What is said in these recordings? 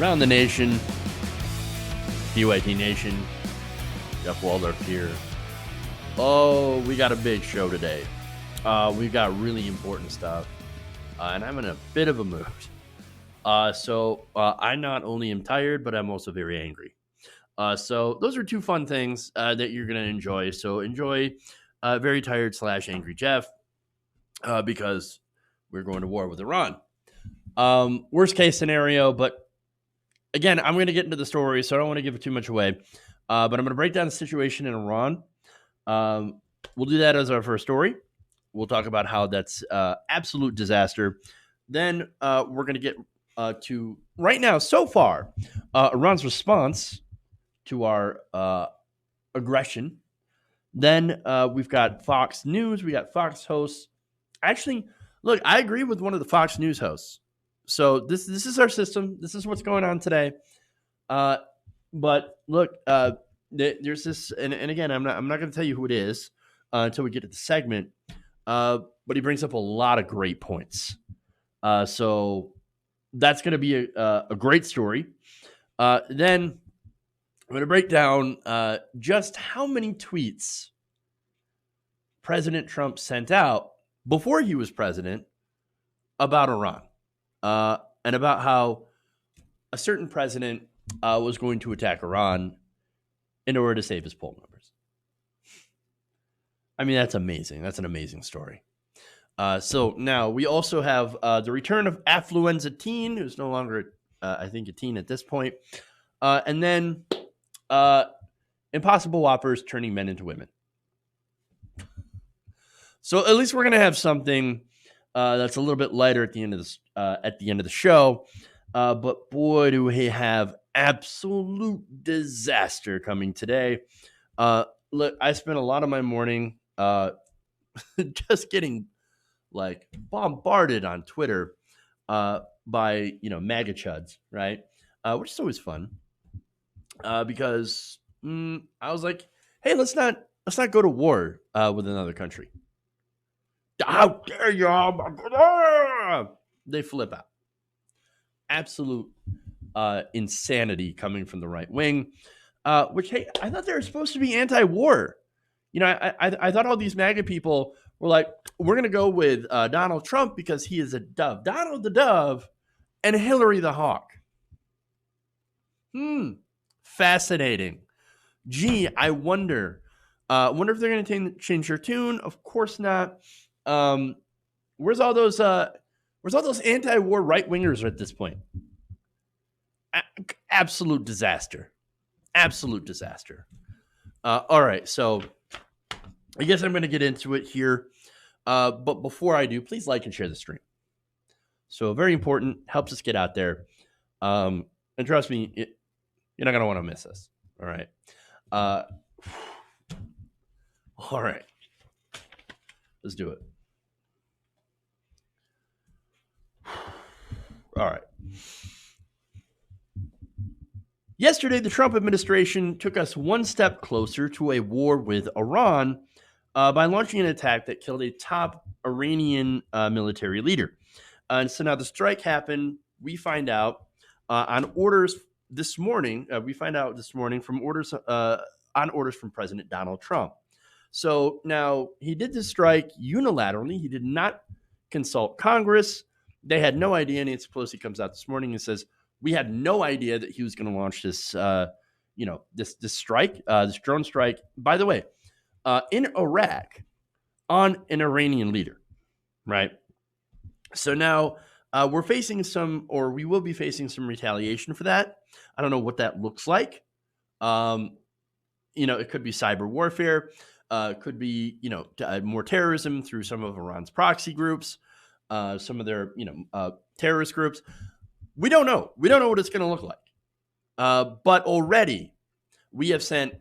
Around the nation, PYT Nation, Jeff Waldorf here. Oh, we got a big show today. We've got really important stuff, and I'm in a bit of a mood. So I not only am tired, but I'm also very angry. So those are two fun things that you're going to enjoy. So enjoy very tired / angry Jeff because we're going to war with Iran. Worst case scenario, but again, I'm going to get into the story, so I don't want to give it too much away. But I'm going to break down the situation in Iran. We'll do that as our first story. We'll talk about how that's absolute disaster. Then we're going to get to right now, so far, Iran's response to our aggression. Then we've got Fox News. We got Fox hosts. Actually, look, I agree with one of the Fox News hosts. So this is our system. This is what's going on today. But look, there's this, and again, I'm not going to tell you who it is until we get to the segment. But he brings up a lot of great points. So that's going to be a great story. Then I'm going to break down just how many tweets President Trump sent out before he was president about Iran. And about how a certain president was going to attack Iran in order to save his poll numbers. I mean, that's amazing. That's an amazing story. So now we also have the return of Affluenza teen, who's no longer, I think, a teen at this point. And then Impossible Whoppers turning men into women. So at least we're going to have something that's a little bit lighter at the end of this at the end of the show. But boy, do we have absolute disaster coming today. Look, I spent a lot of my morning just getting like bombarded on Twitter by MAGA chuds, right? Which is always fun because I was like, hey, let's not go to war with another country. How dare you? They flip out. Absolute insanity coming from the right wing, which, hey, I thought they were supposed to be anti-war. I thought all these MAGA people were like, we're going to go with Donald Trump because he is a dove. Donald the dove and Hillary the hawk. Fascinating. Gee, I wonder if they're going to change their tune. Of course not. Where's all those anti-war right-wingers at this point? Absolute disaster. Absolute disaster. All right, so I guess I'm going to get into it here. But before I do, please like and share the stream. So very important, helps us get out there. And trust me, you're not going to want to miss us. All right. All right. Let's do it. All right. Yesterday, the Trump administration took us one step closer to a war with Iran by launching an attack that killed a top Iranian military leader. And so now the strike happened. We find out on orders this morning. We find out this morning from orders from President Donald Trump. So now he did this strike unilaterally. He did not consult Congress. They had no idea. Nancy Pelosi comes out this morning and says, we had no idea that he was going to launch this, this strike, this drone strike, by the way, in Iraq on an Iranian leader, right? So now we will be facing some retaliation for that. I don't know what that looks like. It could be cyber warfare. It could be, more terrorism through some of Iran's proxy groups. Some of their, terrorist groups. We don't know. We don't know what it's going to look like. But already we have sent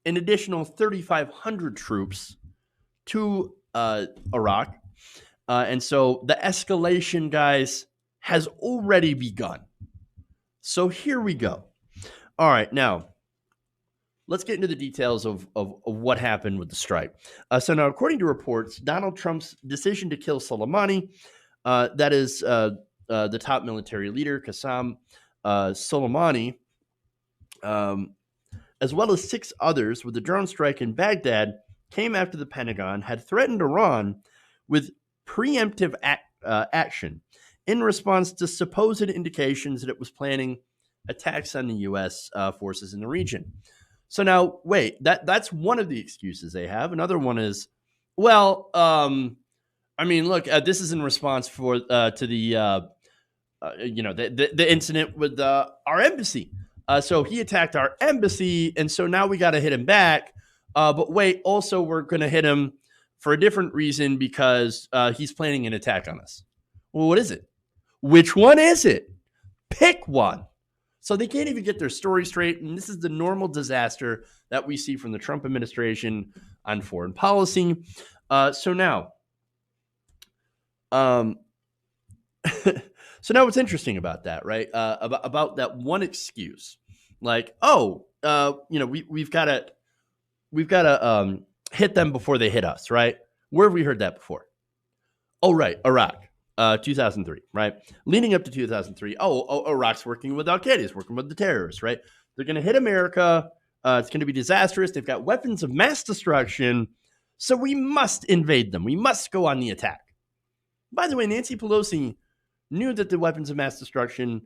an additional 3,500 troops to Iraq. And so the escalation, guys, has already begun. So here we go. All right, now let's get into the details of what happened with the strike. So now, according to reports, Donald Trump's decision to kill Soleimani, that is the top military leader, Qassam, Soleimani, as well as 6 others with the drone strike in Baghdad, came after the Pentagon had threatened Iran with preemptive action in response to supposed indications that it was planning attacks on the U.S. Forces in the region. So now, wait, that's one of the excuses they have. Another one is, well, I mean, look, this is in response to the the incident with our embassy. So he attacked our embassy, and so now we got to hit him back. But wait, also we're going to hit him for a different reason because he's planning an attack on us. Well, what is it? Which one is it? Pick one. So they can't even get their story straight, and this is the normal disaster that we see from the Trump administration on foreign policy. So now, so now what's interesting about that, right? About that one excuse, like, we've got to hit them before they hit us, right? Where have we heard that before? Oh, right, Iraq. 2003, right? Leading up to 2003, Iraq's working with Al-Qaeda, it's working with the terrorists, right? They're going to hit America. It's going to be disastrous. They've got weapons of mass destruction, so we must invade them. We must go on the attack. By the way, Nancy Pelosi knew that the weapons of mass destruction,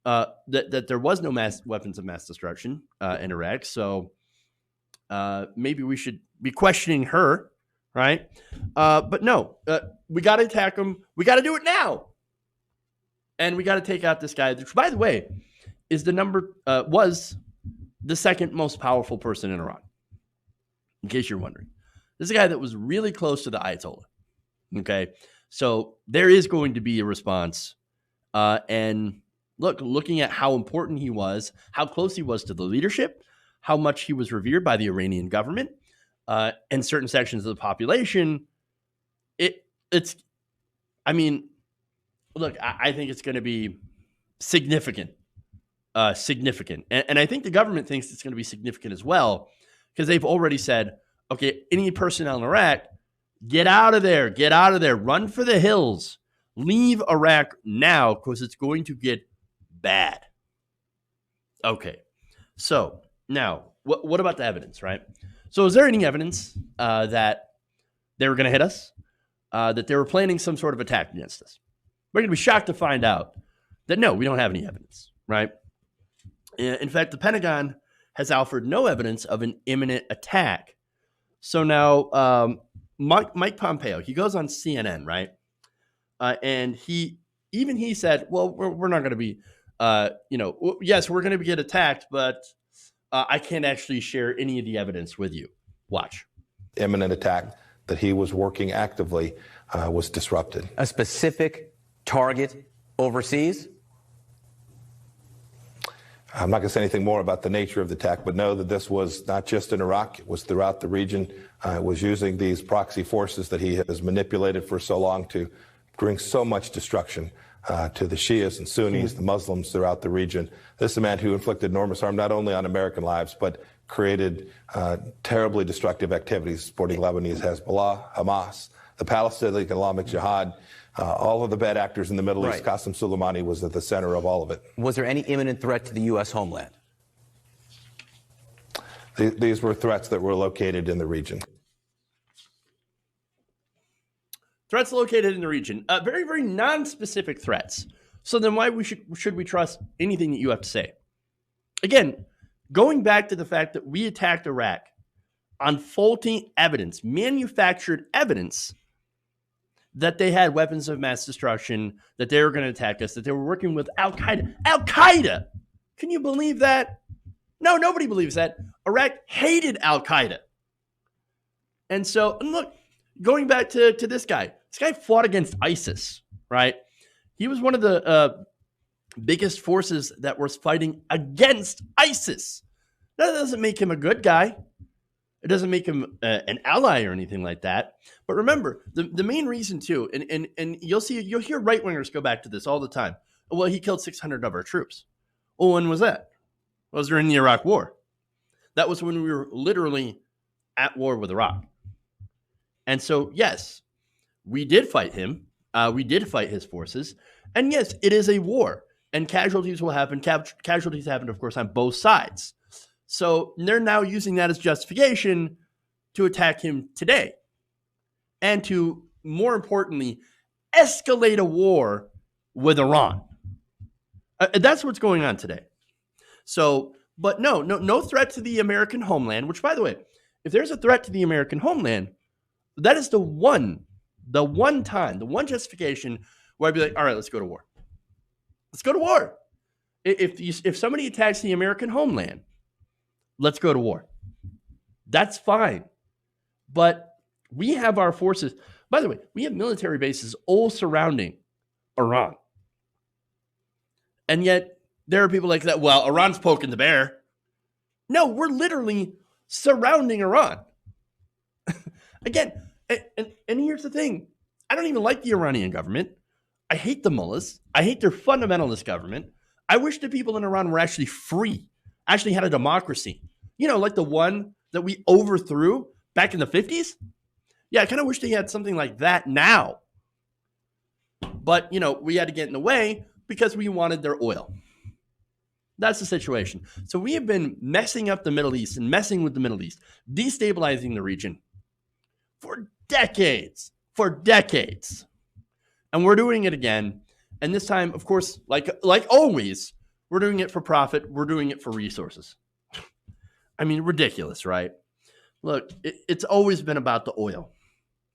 that there was no weapons of mass destruction in Iraq, so maybe we should be questioning her. Right? But no, we got to attack them. We got to do it now. And we got to take out this guy, which, by the way, is was the second most powerful person in Iran. In case you're wondering. This is a guy that was really close to the Ayatollah. Okay? So there is going to be a response. And looking at how important he was, how close he was to the leadership, how much he was revered by the Iranian government, and certain sections of the population, I think it's going to be significant. And I think the government thinks it's going to be significant as well, because they've already said, okay, any personnel in Iraq, get out of there, run for the hills, leave Iraq now, because it's going to get bad. Okay, so now, what about the evidence, right? So is there any evidence that they were going to hit us, that they were planning some sort of attack against us? We're going to be shocked to find out that, no, we don't have any evidence, right? In fact, the Pentagon has offered no evidence of an imminent attack. So now Mike Pompeo, he goes on CNN, right? And he said, well, we're not going to be, yes, we're going to get attacked, but I can't actually share any of the evidence with you. Watch. Imminent attack that he was working actively was disrupted. A specific target overseas? I'm not going to say anything more about the nature of the attack, but know that this was not just in Iraq. It was throughout the region. It was using these proxy forces that he has manipulated for so long to bring so much destruction to the Shias and Sunnis, the Muslims throughout the region. This is a man who inflicted enormous harm not only on American lives, but created terribly destructive activities supporting Lebanese Hezbollah, Hamas, the Palestinian Islamic Jihad, all of the bad actors in the Middle East. Qasem Soleimani was at the center of all of it. Was there any imminent threat to the U.S. homeland? These were threats that were located in the region. Threats located in the region. Very, very non-specific threats. So then why should we trust anything that you have to say? Again, going back to the fact that we attacked Iraq on faulty evidence, manufactured evidence that they had weapons of mass destruction, that they were going to attack us, that they were working with Al-Qaeda. Al-Qaeda! Can you believe that? No, nobody believes that. Iraq hated Al-Qaeda. And so, and look, going back to this guy fought against ISIS, right? He was one of the biggest forces that was fighting against ISIS. That doesn't make him a good guy. It doesn't make him an ally or anything like that. But remember, the main reason too, and you'll hear right-wingers go back to this all the time. Well, he killed 600 of our troops. Well, when was that? Was during the Iraq War. That was when we were literally at war with Iraq. And so, yes, we did fight him. We did fight his forces. And yes, it is a war. and casualties will happen. Casualties happen, of course, on both sides. So they're now using that as justification to attack him today and to, more importantly, escalate a war with Iran. That's what's going on today. So, but no threat to the American homeland, which, by the way, if there's a threat to the American homeland, that is the one justification where I'd be like, all right, let's go to war. Let's go to war. If somebody attacks the American homeland, let's go to war. That's fine. But we have our forces. By the way, we have military bases all surrounding Iran. And yet there are people like that. Well, Iran's poking the bear. No, we're literally surrounding Iran. Again, and here's the thing. I don't even like the Iranian government. I hate the mullahs. I hate their fundamentalist government. I wish the people in Iran were actually free, actually had a democracy. You know, like the one that we overthrew back in the 50s. Yeah, I kind of wish they had something like that now. But, you know, we had to get in the way because we wanted their oil. That's the situation. So we have been messing up the Middle East and messing with the Middle East, destabilizing the region for decades. And we're doing it again. And this time, of course, like always, we're doing it for profit. We're doing it for resources. I mean, ridiculous, right? Look, it's always been about the oil.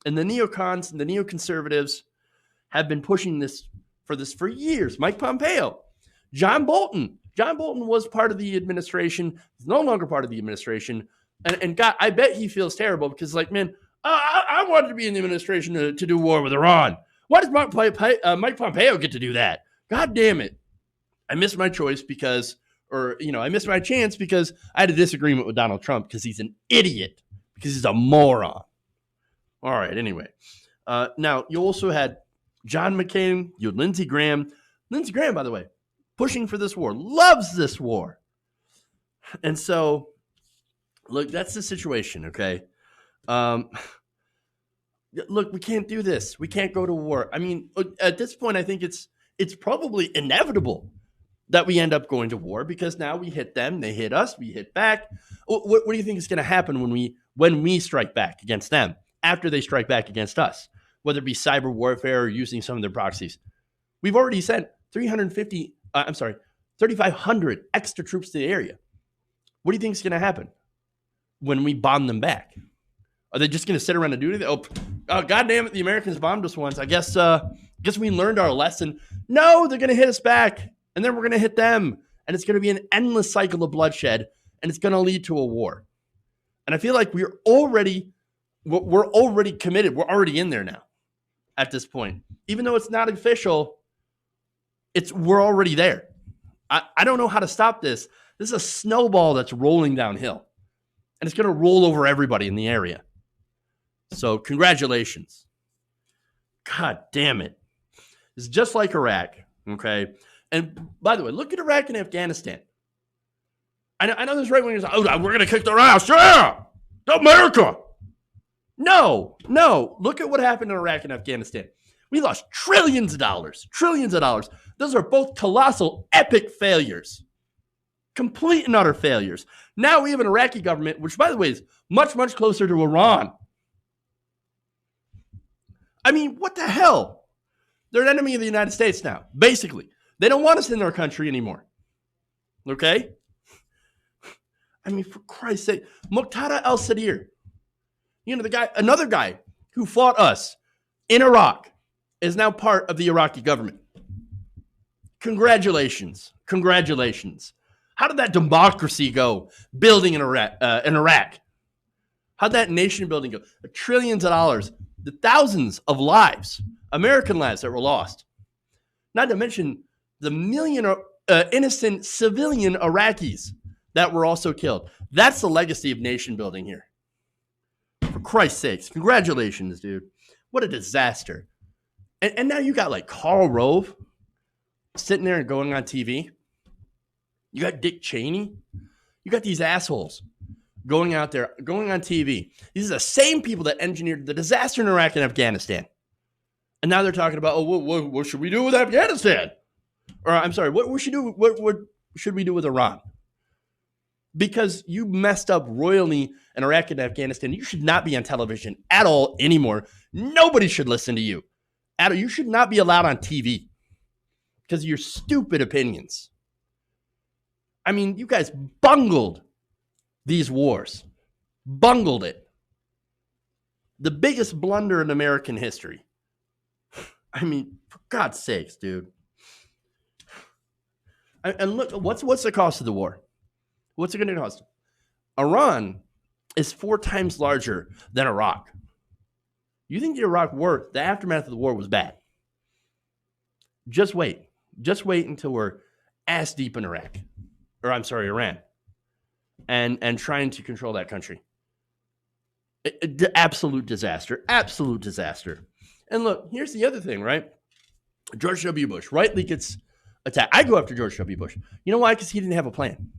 And the neocons and the neoconservatives have been pushing this for years. Mike Pompeo, John Bolton. John Bolton was part of the administration. He's no longer part of the administration. And God, I bet he feels terrible because, like, man, I wanted to be in the administration to do war with Iran. Why does Mike Pompeo get to do that? God damn it. I missed my choice I missed my chance because I had a disagreement with Donald Trump because he's an idiot, because he's a moron. All right, anyway. Now, you also had John McCain, you had Lindsey Graham. Lindsey Graham, by the way, pushing for this war, loves this war. And so, look, that's the situation, okay? Look, we can't do this. We can't go to war. I mean, at this point, I think it's probably inevitable that we end up going to war because now we hit them, they hit us, we hit back. What do you think is going to happen when we strike back against them after they strike back against us, whether it be cyber warfare or using some of their proxies? We've already sent 3,500 extra troops to the area. What do you think is going to happen when we bomb them back? Are they just going to sit around and do anything? Oh, God damn it, the Americans bombed us once. I guess we learned our lesson. No, they're going to hit us back, and then we're going to hit them, and it's going to be an endless cycle of bloodshed, and it's going to lead to a war. And I feel like we're already committed. We're already in there now at this point. Even though it's not official, we're already there. I don't know how to stop this. This is a snowball that's rolling downhill, and it's going to roll over everybody in the area. So congratulations. God damn it. It's just like Iraq, okay? And by the way, look at Iraq and Afghanistan. I know there's right-wingers, we're going to kick their ass. Yeah! America! No. Look at what happened in Iraq and Afghanistan. We lost trillions of dollars. Those are both colossal, epic failures. Complete and utter failures. Now we have an Iraqi government, which, by the way, is much, much closer to Iran. I mean, what the hell? They're an enemy of the United States now, basically. They don't want us in their country anymore. Okay? I mean, for Christ's sake, Muqtada al-Sadr, another guy who fought us in Iraq, is now part of the Iraqi government. Congratulations. How did that democracy go building in Iraq? How'd that nation building go? Trillions of dollars, the thousands of lives, American lives that were lost. Not to mention the million innocent civilian Iraqis that were also killed. That's the legacy of nation building here. For Christ's sakes, congratulations, dude. What a disaster. And now you got like Karl Rove sitting there and going on TV. You got Dick Cheney. You got these assholes going out there, going on TV. These are the same people that engineered the disaster in Iraq and Afghanistan. And now they're talking about, what should we do with Afghanistan? Or I'm sorry, what we should do? What should we do with Iran? Because you messed up royally in Iraq and Afghanistan. You should not be on television at all anymore. Nobody should listen to you. You should not be allowed on TV because of your stupid opinions. I mean, you guys bungled these wars. Bungled it. The biggest blunder in American history. I mean, for God's sakes, dude. And look, what's the cost of the war? What's it going to cost? Iran is 4 times larger than Iraq. You think the Iraq war, the aftermath of the war was bad? Just wait. Just wait until we're ass deep in Iran. And trying to control that country. Absolute disaster. Absolute disaster. And look, here's the other thing, right? George W. Bush rightly gets attacked. I go after George W. Bush. You know why? Because he didn't have a plan.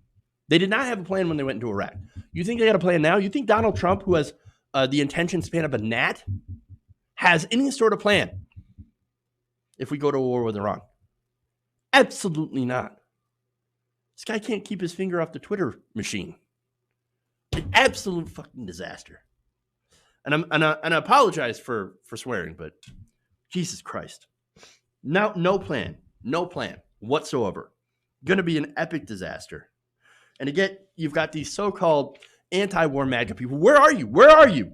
They did not have a plan when they went into Iraq. You think they got a plan now? You think Donald Trump, who has the attention span of a gnat, has any sort of plan if we go to war with Iran? Absolutely not. This guy can't keep his finger off the Twitter machine. An absolute fucking disaster. And I apologize for swearing, but Jesus Christ. No plan whatsoever. Going to be an epic disaster. And again, you've got these so-called anti-war MAGA people. Where are you? Where are you?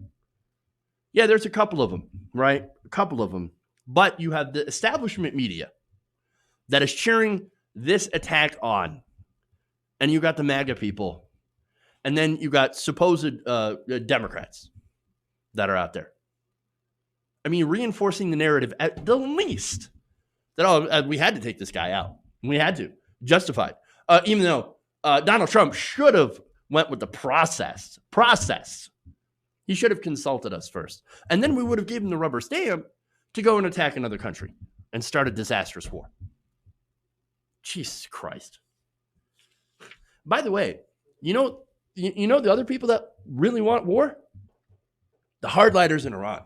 Yeah, there's a couple of them, right? A couple of them. But you have the establishment media that is cheering this attack on. And you got the MAGA people. And then you got supposed Democrats that are out there. I mean, reinforcing the narrative at the least that, we had to take this guy out. We had to. Justified. Even though Donald Trump should have went with the process. He should have consulted us first. And then we would have given him the rubber stamp to go and attack another country and start a disastrous war. Jesus Christ. By the way, you know the other people that really want war? The hardliners in Iran.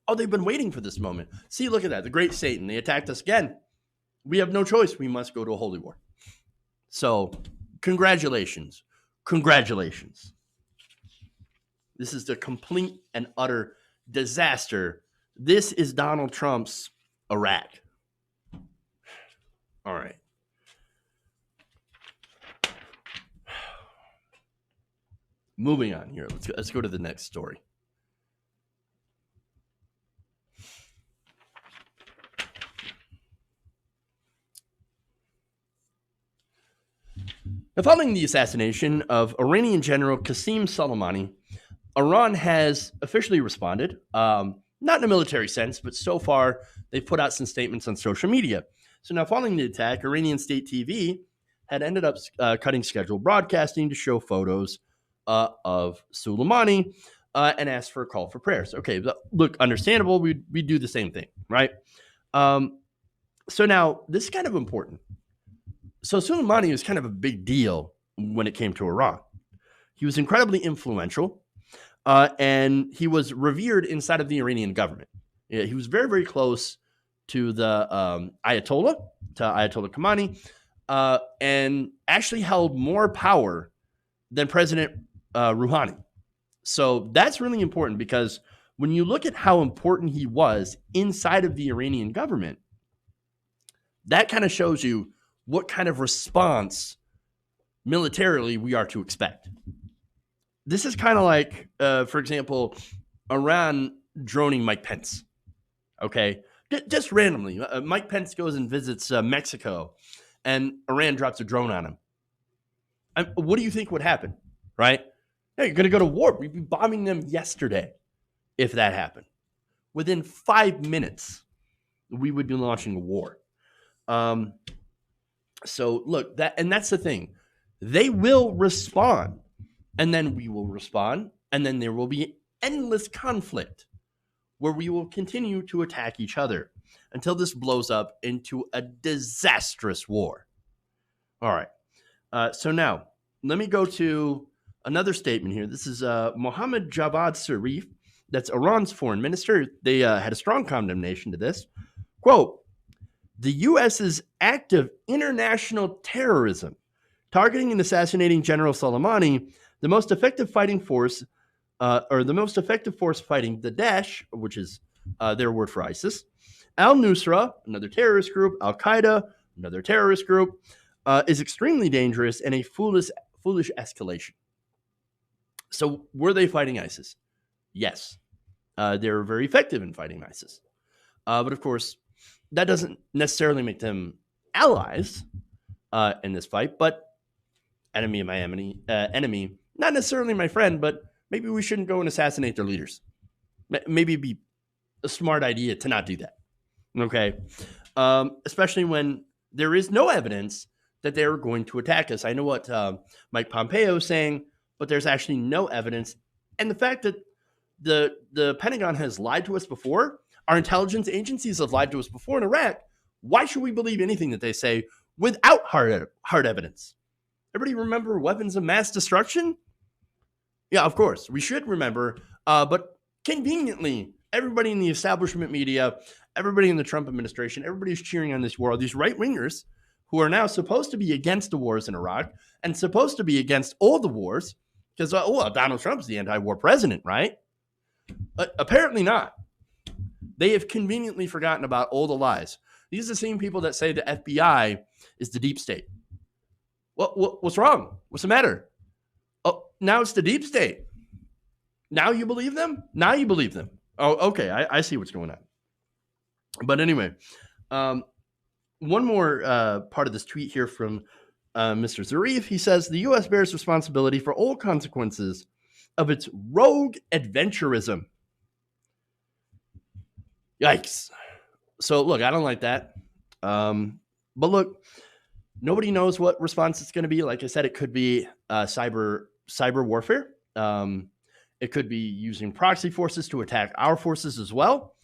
Oh, they've been waiting for this moment. See, look at that. The great Satan. They attacked us again. We have no choice. We must go to a holy war. So, congratulations. Congratulations. This is the complete and utter disaster. This is Donald Trump's Iraq. All right. Moving on here. Let's go to the next story. Now, following the assassination of Iranian General Qasem Soleimani, Iran has officially responded, not in a military sense, but so far they've put out some statements on social media. So now following the attack, Iranian state TV had ended up cutting scheduled broadcasting to show photos of Soleimani and asked for a call for prayers. Okay, look, understandable. We do the same thing, right? So now this is kind of important. So Soleimani was kind of a big deal when it came to Iran. He was incredibly influential, and he was revered inside of the Iranian government. Yeah, he was very, very close to the Ayatollah Khamenei, and actually held more power than President Rouhani. So that's really important because when you look at how important he was inside of the Iranian government, that kind of shows you what kind of response militarily we are to expect. This is kind of like, for example, Iran droning Mike Pence. Okay, just randomly, Mike Pence goes and visits Mexico, and Iran drops a drone on him. What do you think would happen? Right? Yeah, you're going to go to war. We'd be bombing them yesterday if that happened. Within 5 minutes, we would be launching a war. So look, that's the thing. They will respond, and then we will respond, and then there will be endless conflict where we will continue to attack each other until this blows up into a disastrous war. All right. So now let me go to another statement here. This is Mohammad Javad Zarif. That's Iran's foreign minister. They had a strong condemnation to this. Quote, the U.S.'s act of international terrorism, targeting and assassinating General Soleimani, the most effective fighting force, the most effective force fighting the Daesh, which is their word for ISIS, al-Nusra, another terrorist group, al-Qaeda, another terrorist group, is extremely dangerous and a foolish escalation. So were they fighting ISIS? Yes. They were very effective in fighting ISIS. But of course, that doesn't necessarily make them allies in this fight, but enemy of my enemy, not necessarily my friend, but maybe we shouldn't go and assassinate their leaders. Maybe it'd be a smart idea to not do that. Okay. Especially when there is no evidence that they're going to attack us. I know what Mike Pompeo is saying, but there's actually no evidence. And the fact that the Pentagon has lied to us before, our intelligence agencies have lied to us before in Iraq, why should we believe anything that they say without hard evidence? Everybody remember weapons of mass destruction? Yeah, of course. We should remember. But conveniently, everybody in the establishment media, everybody in the Trump administration, everybody's cheering on this war. These right-wingers who are now supposed to be against the wars in Iraq and supposed to be against all the wars because, Donald Trump's the anti-war president, right? But apparently not. They have conveniently forgotten about all the lies. These are the same people that say the FBI is the deep state. What's wrong? What's the matter? Oh, now it's the deep state. Now you believe them? Now you believe them. Oh, okay. I see what's going on. But anyway, one more part of this tweet here from Mr. Zarif. He says, the U.S. bears responsibility for all consequences of its rogue adventurism. Yikes. So, look, I don't like that. But look, nobody knows what response it's going to be. Like I said, it could be cyber warfare. It could be using proxy forces to attack our forces as well.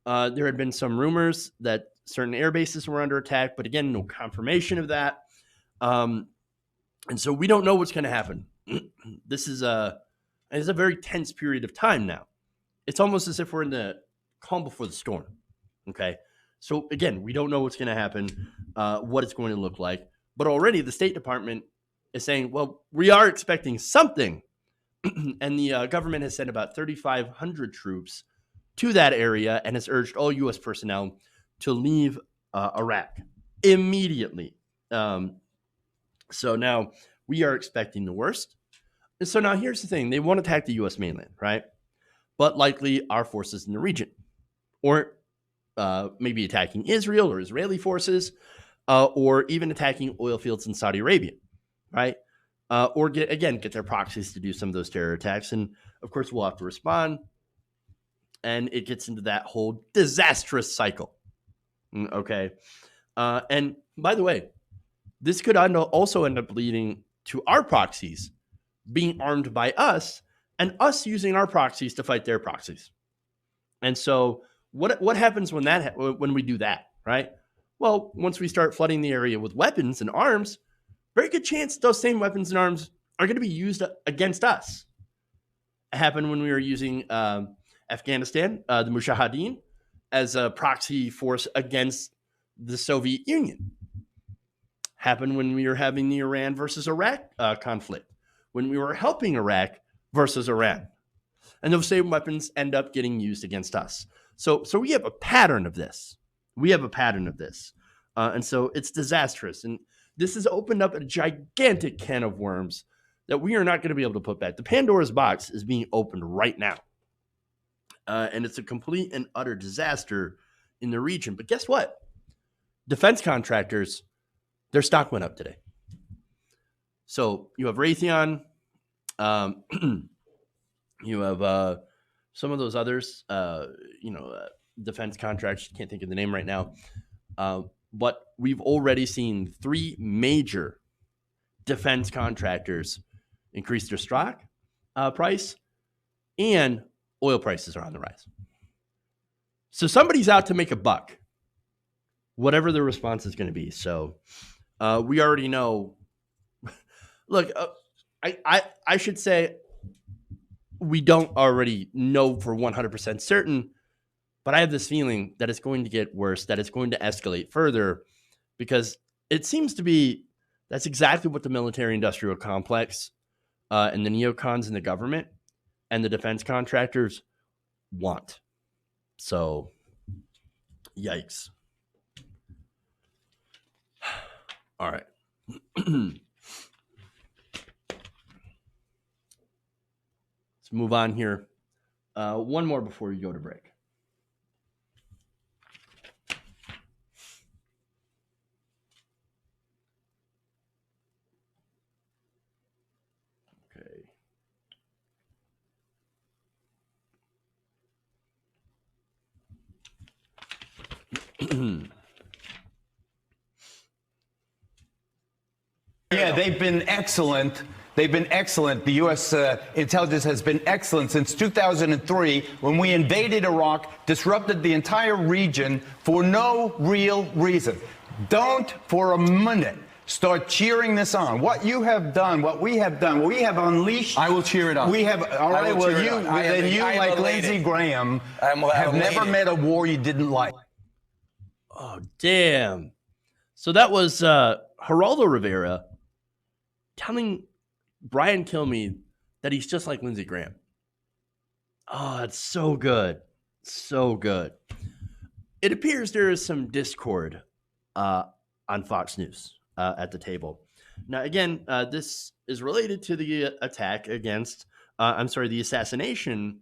There had been some rumors that certain air bases were under attack, but again, no confirmation of that. And so we don't know what's going to happen. This is a very tense period of time now. It's almost as if we're in the calm before the storm. Okay. So again, we don't know what's going to happen, what it's going to look like, but already the State Department is saying, well, we are expecting something. And the government has sent about 3,500 troops to that area and has urged all U.S. personnel to leave Iraq immediately. So now we are expecting the worst. And so now here's the thing. They won't attack the U.S. mainland, right? But likely our forces in the region. Or maybe attacking Israel or Israeli forces, or even attacking oil fields in Saudi Arabia, right? Or get their proxies to do some of those terror attacks. And of course, we'll have to respond. And it gets into that whole disastrous cycle. Okay. And by the way, this could also end up leading to our proxies being armed by us and us using our proxies to fight their proxies. And so what happens when we do that, right? Well, once we start flooding the area with weapons and arms, very good chance those same weapons and arms are going to be used against us. It happened when we were using Afghanistan, the Mujahideen, as a proxy force against the Soviet Union. Happened when we were having the Iran versus Iraq conflict, when we were helping Iraq versus Iran. And those same weapons end up getting used against us. So we have a pattern of this. And so it's disastrous. And this has opened up a gigantic can of worms that we are not going to be able to put back. The Pandora's box is being opened right now. And it's a complete and utter disaster in the region. But guess what? Defense contractors, their stock went up today. So you have Raytheon. You have some of those others, defense contractors. Can't think of the name right now. But we've already seen 3 major defense contractors increase their stock price, and oil prices are on the rise. So somebody's out to make a buck, whatever the response is going to be. So we already know. Look, I should say we don't already know for 100% certain, But I have this feeling that it's going to get worse, that it's going to escalate further, because it seems to be that's exactly what the military-industrial complex and the neocons in the government and the defense contractors want. So, yikes. All right. Let's move on here. One more before we go to break. Yeah, they've been excellent. They've been excellent. The U.S. intelligence has been excellent since 2003 when we invaded Iraq, disrupted the entire region for no real reason. Don't for a minute start cheering this on. What you have done, what we have done, we have unleashed. I will cheer it on. We have, all right, well, you like Lindsey Graham, have never met a war you didn't like. Oh, damn. So that was Geraldo Rivera telling Brian Kilmeade that he's just like Lindsey Graham. Oh, that's so good. So good. It appears there is some discord on Fox News at the table. Now, again, this is related to the attack against, the assassination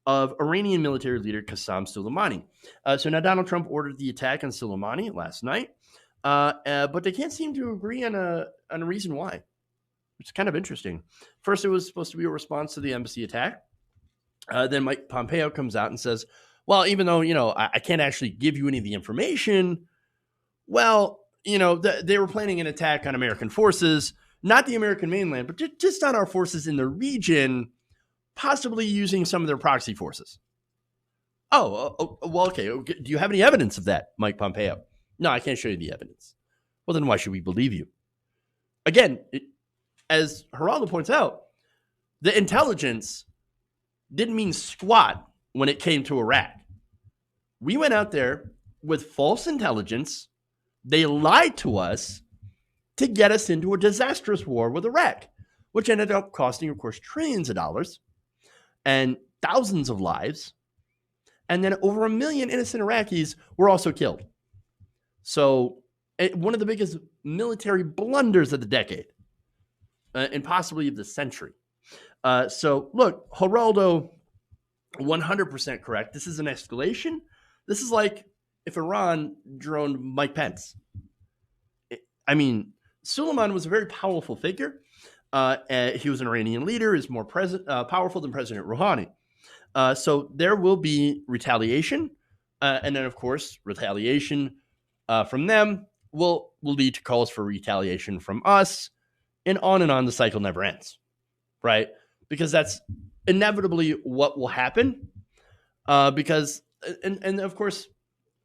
of Iranian military leader Qasem Soleimani. So now Donald Trump ordered the attack on Soleimani last night, but they can't seem to agree on a reason why. It's kind of interesting. First, it was supposed to be a response to the embassy attack. Then Mike Pompeo comes out and says, well, even though, I can't actually give you any of the information, well, they were planning an attack on American forces, not the American mainland, but just on our forces in the region, possibly using some of their proxy forces. Well, okay. Do you have any evidence of that, Mike Pompeo? No, I can't show you the evidence. Well, then why should we believe you? Again, as Geraldo points out, the intelligence didn't mean squat when it came to Iraq. We went out there with false intelligence. They lied to us to get us into a disastrous war with Iraq, which ended up costing, of course, trillions of dollars and thousands of lives. And then over 1 million innocent Iraqis were also killed. So one of the biggest military blunders of the decade and possibly of the century. So look, Geraldo, 100% correct. This is an escalation. This is like if Iran droned Mike Pence. I mean, Suleiman was a very powerful figure. He was an Iranian leader, is more powerful than President Rouhani. So there will be retaliation. And then, of course, retaliation from them will lead to calls for retaliation from us. And on the cycle never ends, right? Because that's inevitably what will happen. Because, and of course,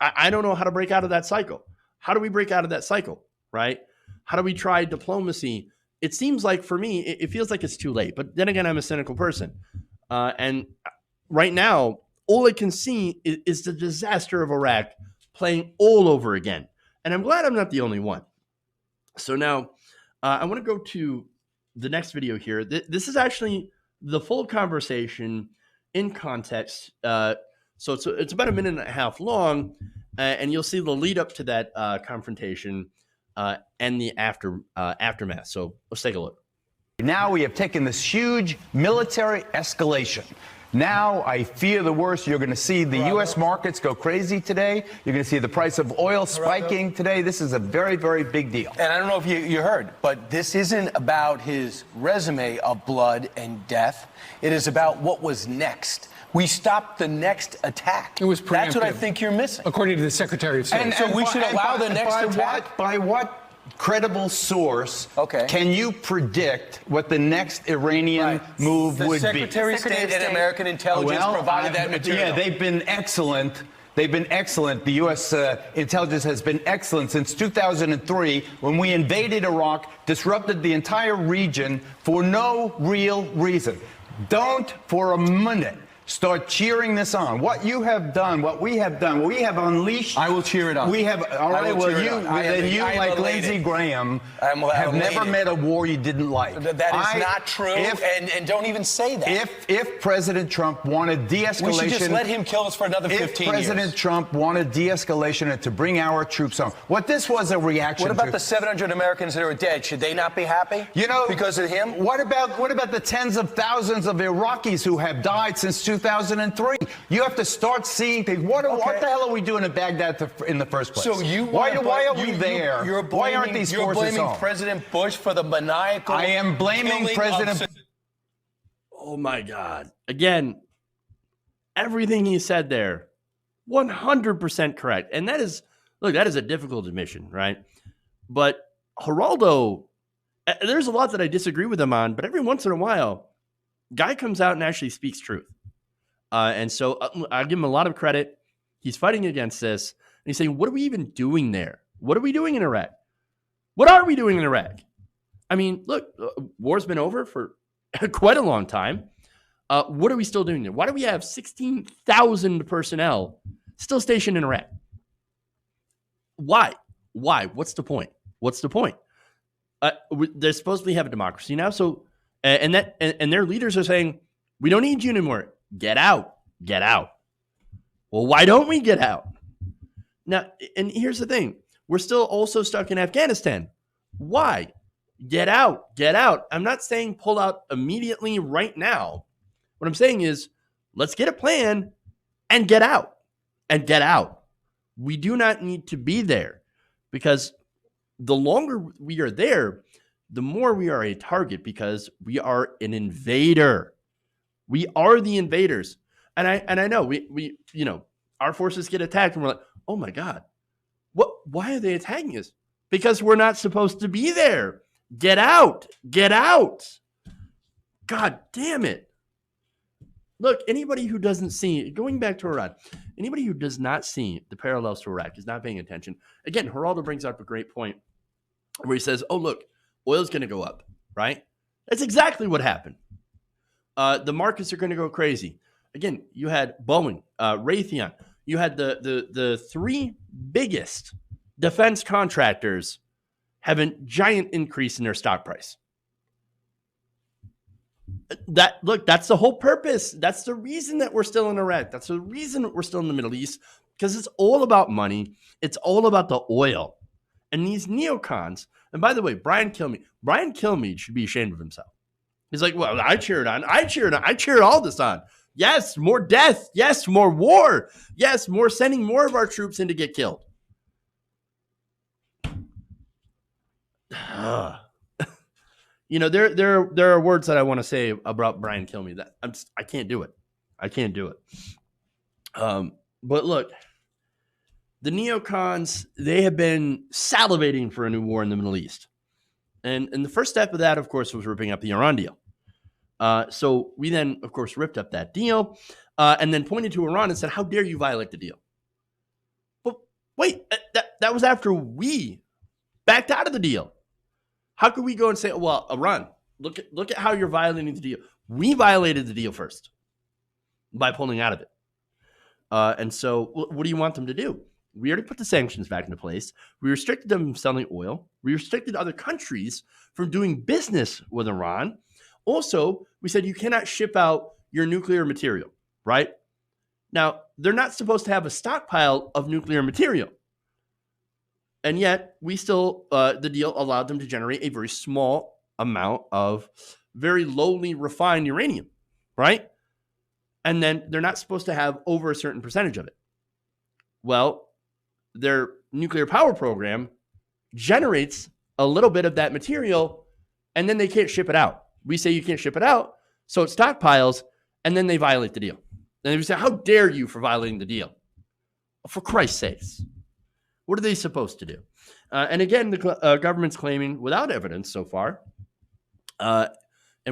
I don't know how to break out of that cycle. How do we break out of that cycle, right? How do we try diplomacy? It seems like, for me, it feels like it's too late. But then again, I'm a cynical person. And right now, all I can see is the disaster of Iraq playing all over again. And I'm glad I'm not the only one. So now, I want to go to the next video here. This is actually the full conversation in context. So it's about 1.5 minutes long, and you'll see the lead up to that confrontation and the aftermath. So let's take a look. Now we have taken this huge military escalation. Now I fear the worst. You're going to see the U.S. markets go crazy today. You're going to see the price of oil spiking today. This is a very, very big deal. And I don't know if you heard, but this isn't about his resume of blood and death. It is about what was next. We stopped the next attack. It was preemptive. That's what I think you're missing. According to the Secretary of State. And so we should allow the next attack? By what credible source can you predict what the next Iranian move would be? The Secretary of State and American intelligence provided that material. Yeah, they've been excellent. They've been excellent. The U.S. intelligence has been excellent since 2003 when we invaded Iraq, disrupted the entire region for no real reason. Don't for a minute start cheering this on. What you have done, what we have done, what we have unleashed. I will cheer it on. We have, all right, well, you, I am like elated. Lindsey Graham, I'm have never elated. met a war you didn't like. That is not true, and don't even say that. If President Trump wanted de-escalation. We should just let him kill us for another 15 years. If President Trump wanted de-escalation and to bring our troops home, what this was a reaction to. What about the 700 Americans that are dead? Should they not be happy? You know, because of him? What about the tens of thousands of Iraqis who have died since 2003? You have to start seeing things. What the hell are we doing in Baghdad in the first place? So why are we there? Why aren't these forces You're blaming home? President Bush for the maniacal. I am blaming President. Oh my God! Again, everything he said there, 100% correct, and that is a difficult admission, right? But Geraldo, there's a lot that I disagree with him on, but every once in a while, guy comes out and actually speaks truth. And so I give him a lot of credit. He's fighting against this. And he's saying, what are we even doing there? What are we doing in Iraq? What are we doing in Iraq? I mean, look, war's been over for quite a long time. What are we still doing there? Why do we have 16,000 personnel still stationed in Iraq? Why? What's the point? They're supposed to have a democracy now. So, and their leaders are saying, we don't need you anymore. Get out. Well, why don't we get out? Now, and here's the thing. We're still also stuck in Afghanistan. Why? Get out. I'm not saying pull out immediately right now. What I'm saying is let's get a plan and get out. We do not need to be there because the longer we are there, the more we are a target because we are an invader. We are the invaders. And I know we our forces get attacked and we're like, oh my God, why are they attacking us? Because we're not supposed to be there. Get out. God damn it. Look, anybody who doesn't see, going back to Iran, anybody who does not see the parallels to Iraq is not paying attention. Again, Geraldo brings up a great point where he says, oh, look, oil's going to go up, right? That's exactly what happened. The markets are going to go crazy. Again, you had Boeing, Raytheon. You had the three biggest defense contractors have a giant increase in their stock price. That's the whole purpose. That's the reason that we're still in Iraq. That's the reason that we're still in the Middle East, because it's all about money. It's all about the oil. And these neocons, and by the way, Brian Kilmeade should be ashamed of himself. He's like, well, I cheered all this on. Yes, more death. Yes, more war. Yes, more sending more of our troops in to get killed. There are words that I want to say about Brian Kilmeade that I can't do it. But look, the neocons, they have been salivating for a new war in the Middle East. And the first step of that, of course, was ripping up the Iran deal. So we then, of course, ripped up that deal and then pointed to Iran and said, how dare you violate the deal? But wait, that was after we backed out of the deal. How could we go and say, well, Iran, look at how you're violating the deal. We violated the deal first by pulling out of it. And so what do you want them to do? We already put the sanctions back into place. We restricted them from selling oil. We restricted other countries from doing business with Iran. Also, we said you cannot ship out your nuclear material, right? Now, they're not supposed to have a stockpile of nuclear material. And yet, we still, the deal allowed them to generate a very small amount of very lowly refined uranium, right? And then they're not supposed to have over a certain percentage of it. Well, their nuclear power program generates a little bit of that material, and then they can't ship it out. We say you can't ship it out, so it stockpiles, and then they violate the deal. And we say, how dare you for violating the deal? For Christ's sakes. What are they supposed to do? And again, the government's claiming, without evidence so far, and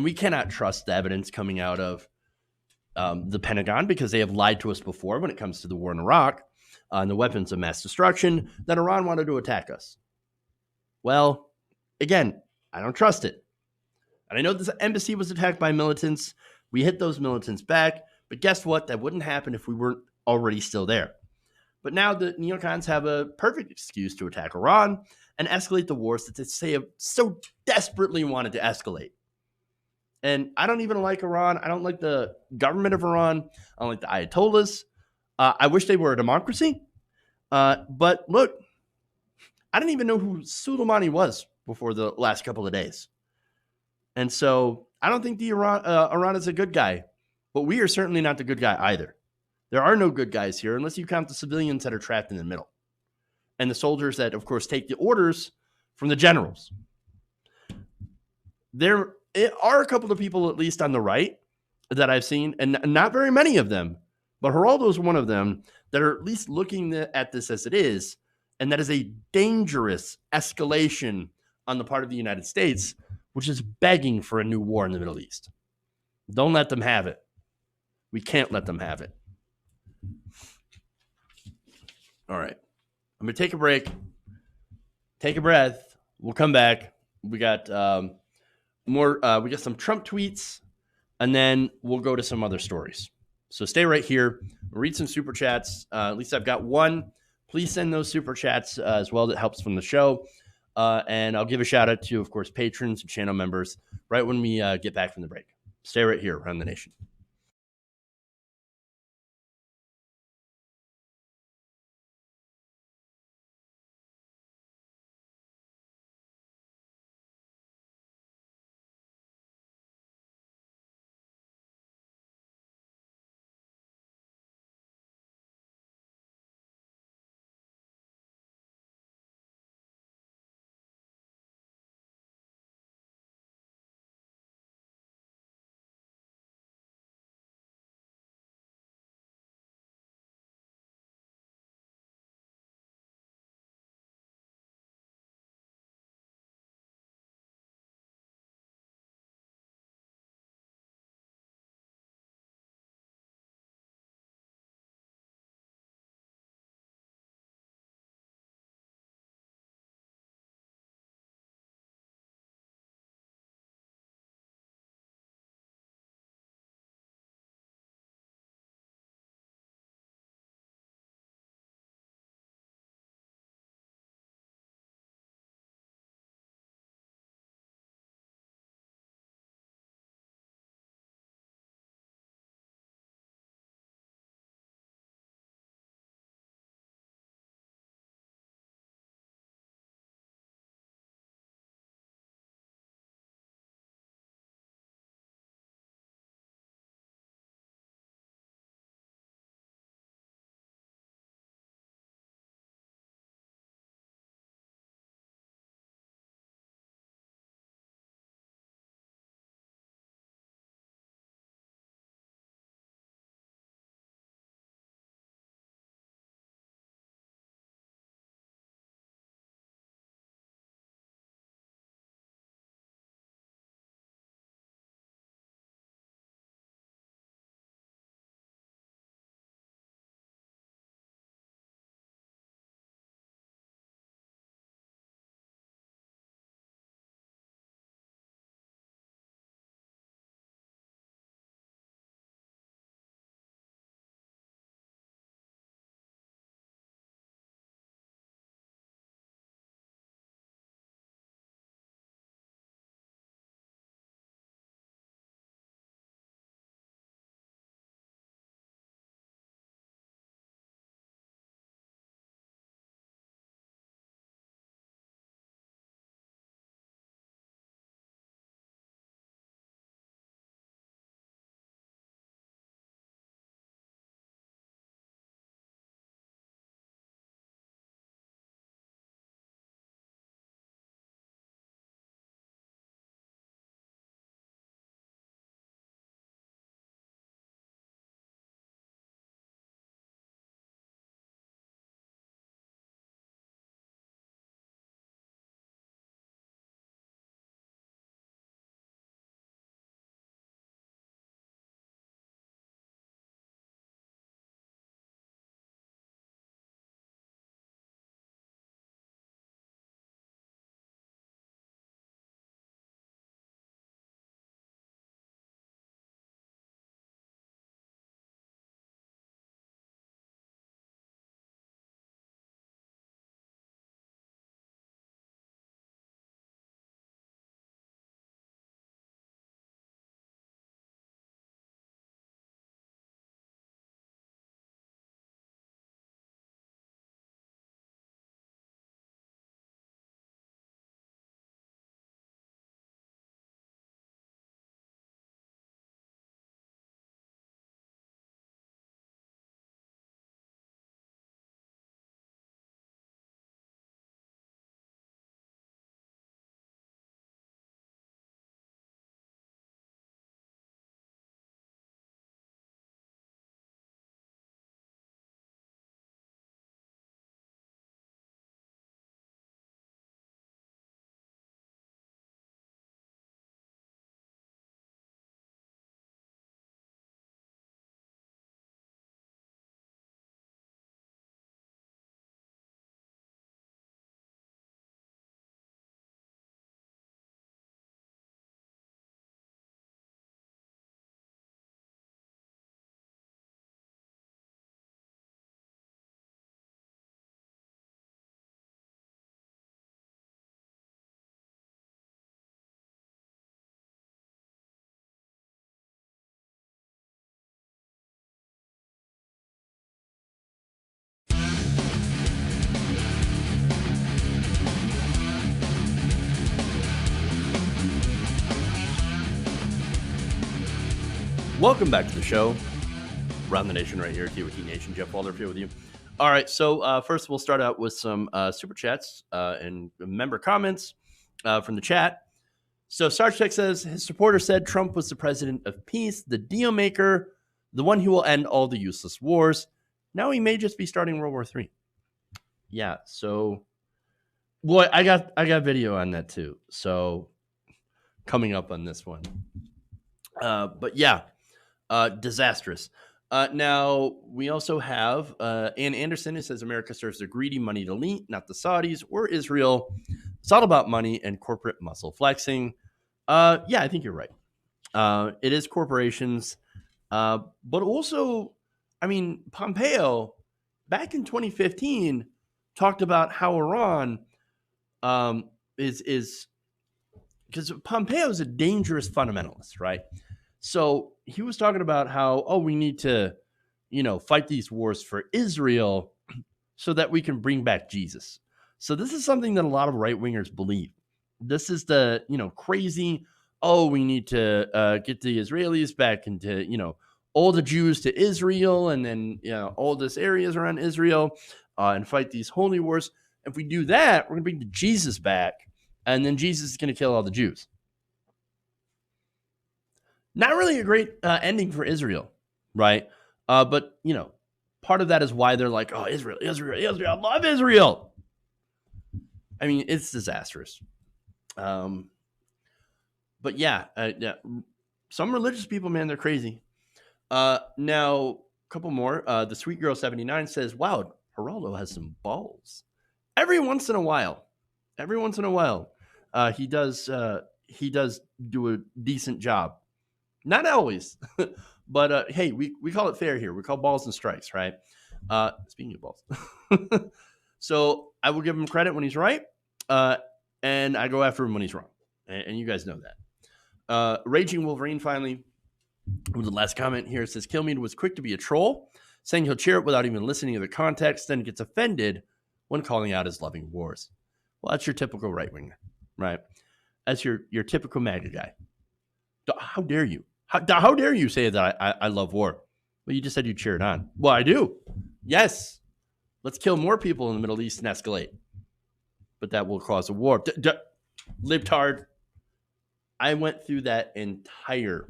we cannot trust the evidence coming out of the Pentagon because they have lied to us before when it comes to the war in Iraq and the weapons of mass destruction, that Iran wanted to attack us. Well, again, I don't trust it. And I know this embassy was attacked by militants. We hit those militants back. But guess what? That wouldn't happen if we weren't already still there. But now the neocons have a perfect excuse to attack Iran and escalate the wars that they say have so desperately wanted to escalate. And I don't even like Iran. I don't like the government of Iran. I don't like the Ayatollahs. I wish they were a democracy. But look, I didn't even know who Soleimani was before the last couple of days. And so I don't think Iran is a good guy. But we are certainly not the good guy either. There are no good guys here unless you count the civilians that are trapped in the middle. And the soldiers that, of course, take the orders from the generals. There are a couple of people, at least on the right, that I've seen, and not very many of them, but Geraldo's one of them, that are at least looking at this as it is, and that is a dangerous escalation on the part of the United States, which is begging for a new war in the Middle East. Don't let them have it. We can't let them have it. All right. I'm going to take a break. Take a breath. We'll come back. We got more. We got some Trump tweets, and then we'll go to some other stories. So stay right here. Read some super chats. At least I've got one. Please send those super chats as well. That helps from the show. And I'll give a shout out to, of course, patrons and channel members right when we get back from the break. Stay right here around the nation. Welcome back to the show. Around the Nation right here at TWT Nation. Jeff Waldorf here with you. All right, so first we'll start out with some super chats and member comments from the chat. So Sarge Tech says, his supporter said Trump was the president of peace, the deal maker, the one who will end all the useless wars. Now he may just be starting World War III. Yeah, so boy, I got video on that too. So coming up on this one. But yeah, disastrous. Now, we also have Ann Anderson, who says America serves the greedy money elite, not the Saudis or Israel. It's all about money and corporate muscle flexing. Yeah, I think you're right. It is corporations. But also, I mean, Pompeo, back in 2015, talked about how Iran is because Pompeo is a dangerous fundamentalist, right? So he was talking about how, we need to, fight these wars for Israel so that we can bring back Jesus. So this is something that a lot of right wingers believe. This is the, crazy, we need to get the Israelis back into, all the Jews to Israel and then, all this areas around Israel and fight these holy wars. If we do that, we're going to bring the Jesus back and then Jesus is going to kill all the Jews. Not really a great ending for Israel, right? But, part of that is why they're like, Israel, I love Israel. I mean, it's disastrous. But yeah, some religious people, man, they're crazy. Now, a couple more. The Sweet Girl 79 says, wow, Geraldo has some balls. Every once in a while, he does do a decent job. Not always, but hey, we call it fair here. We call balls and strikes, right? Speaking of balls. So I will give him credit when he's right, and I go after him when he's wrong. And you guys know that. Raging Wolverine finally, with the last comment here, says, Kilmeade was quick to be a troll, saying he'll cheer it without even listening to the context, then gets offended when calling out his loving wars. Well, that's your typical right-winger, right? That's your typical MAGA guy. How dare you? How dare you say that I love war? Well, you just said you cheer it on. Well, I do. Yes. Let's kill more people in the Middle East and escalate. But that will cause a war. Libtard. I went through that entire